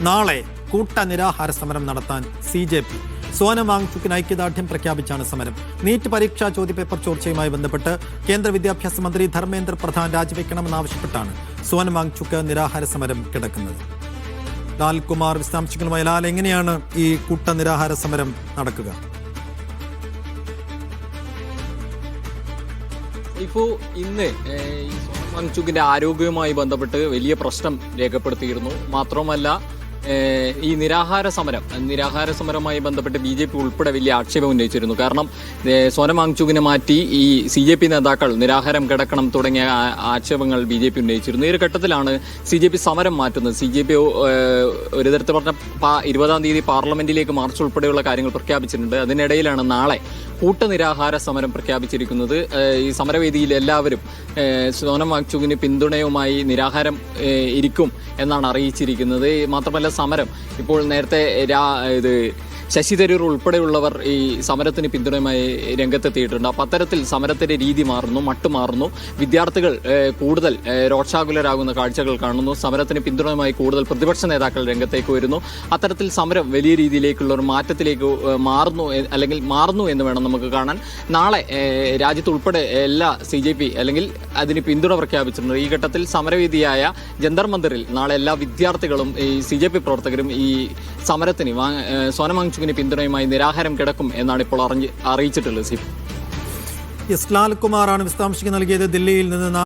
നാളെ കൂട്ട നിരാഹാര സമരം നടത്താൻ CJP. സോനം വാങ്ചുക്കിന് ഐക്യദാർഢ്യം പ്രഖ്യാപിച്ചാണ് സമരം. നീറ്റ് പരീക്ഷാ ചോദ്യപേപ്പർ ചോർച്ചയുമായി ബന്ധപ്പെട്ട് കേന്ദ്ര വിദ്യാഭ്യാസ മന്ത്രി ധർമ്മേന്ദ്ര പ്രധാൻ രാജിവെക്കണമെന്നാവശ്യപ്പെട്ടാണ് സോനം വാങ്ചുക്ക് നിരാഹാര സമരം കിടക്കുന്നത്. ലാൽകുമാർ വിശദാംശങ്ങളുമായി. ലാൽ, എങ്ങനെയാണ് ഈ കൂട്ട നിരാഹാര സമരം നടക്കുക? ഇപ്പോൾ ഇന്ന് ഈ സോനം വാങ്ചുക്കിന്റെ ആരോഗ്യവുമായി ബന്ധപ്പെട്ട് വലിയ പ്രശ്നം രേഖപ്പെടുത്തിയിരുന്നു. മാത്രമല്ല ഈ നിരാഹാര സമരവുമായി ബന്ധപ്പെട്ട് BJP ഉൾപ്പെടെ വലിയ ആക്ഷേപം ഉന്നയിച്ചിരുന്നു. കാരണം സോനം വാങ്ചുക്കിനെ മാറ്റി ഈ CJP നേതാക്കൾ നിരാഹാരം കിടക്കണം തുടങ്ങിയ ആക്ഷേപങ്ങൾ BJP ഉന്നയിച്ചിരുന്നു. ഈ ഒരു ഘട്ടത്തിലാണ് CJP സമരം മാറ്റുന്നത്. CJP ഒരു തരത്തിൽ പറഞ്ഞ 20-ാം തീയതി പാർലമെന്റിലേക്ക് മാർച്ച് ഉൾപ്പെടെയുള്ള കാര്യങ്ങൾ പ്രഖ്യാപിച്ചിട്ടുണ്ട്. അതിനിടയിലാണ് നാളെ കൂട്ടനിരാഹാര സമരം പ്രഖ്യാപിച്ചിരിക്കുന്നത്. ഈ സമരവേദിയിൽ എല്ലാവരും സോനം വാങ്ചുക്കിന് പിന്തുണയുമായി നിരാഹാരം ഇരിക്കും എന്നാണ് അറിയിച്ചിരിക്കുന്നത്. മാത്രമല്ല സമരം ഇപ്പോൾ നേരത്തെ ശശി തരൂർ ഉൾപ്പെടെയുള്ളവർ ഈ സമരത്തിന് പിന്തുണയുമായി രംഗത്തെത്തിയിട്ടുണ്ട്. അപ്പം അത്തരത്തിൽ സമരത്തിന്റെ രീതി മാറുന്നു, മട്ട് മാറുന്നു. വിദ്യാർത്ഥികൾ കൂടുതൽ രോഷാകുലരാകുന്ന കാഴ്ചകൾ കാണുന്നു. സമരത്തിന് പിന്തുണയുമായി കൂടുതൽ പ്രതിപക്ഷ നേതാക്കൾ രംഗത്തേക്ക് വരുന്നു. അത്തരത്തിൽ സമരം വലിയ രീതിയിലേക്കുള്ള ഒരു മാറ്റത്തിലേക്ക് മാറുന്നു എന്ന് വേണം നമുക്ക് കാണാൻ. നാളെ രാജ്യത്ത് ഉൾപ്പെടെ എല്ലാ CJP അല്ലെങ്കിൽ അതിന് പിന്തുണ പ്രഖ്യാപിച്ചിട്ടുണ്ട്. ഈ ഘട്ടത്തിൽ സമരവേദിയായ ജന്തർ മന്ദിറിൽ നാളെ എല്ലാ വിദ്യാർത്ഥികളും ഈ CJP പ്രവർത്തകരും ഈ സമരത്തിന് സോനം വാങ്ചുക്കിന് പിന്തുണയുമായി നിരാഹാരം കിടക്കും എന്നാണ് ഇപ്പോൾ അറിയിച്ചിട്ടുള്ളത്. ലാൽകുമാറാണ് വിശദാംശങ്ങൾ നൽകിയത് ദില്ലിയിൽ നിന്ന്.